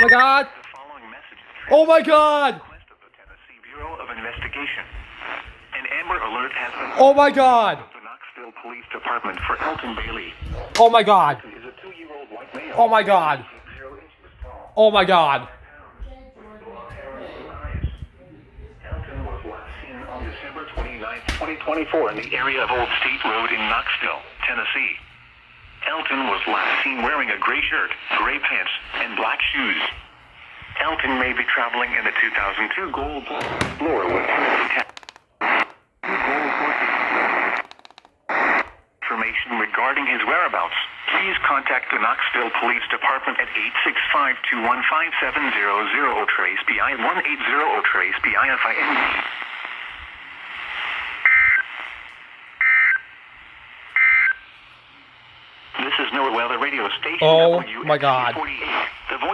my God. The following message is Oh my God. request of the Tennessee Bureau of Investigation. An Amber Alert has been Oh my God. the Knoxville Police Department for Elton Bailey. Oh my God. Is a 2-year-old white male. Oh my God. 0 inches tall. Oh my God. Elton was last seen on December 29th, 2024 in the area of Old State Road in Knoxville, Tennessee. Elton was last seen wearing a gray shirt, gray pants, and black shoes. Elton may be traveling in the 2002 Gold Explorer with Tennessee Gold Horses. Information regarding his whereabouts, please contact the Knoxville Police Department at 865-215-5700 or trace BI 180 or trace BIFIN. This is No Weather Radio Station Oh my God. WXK48. The voice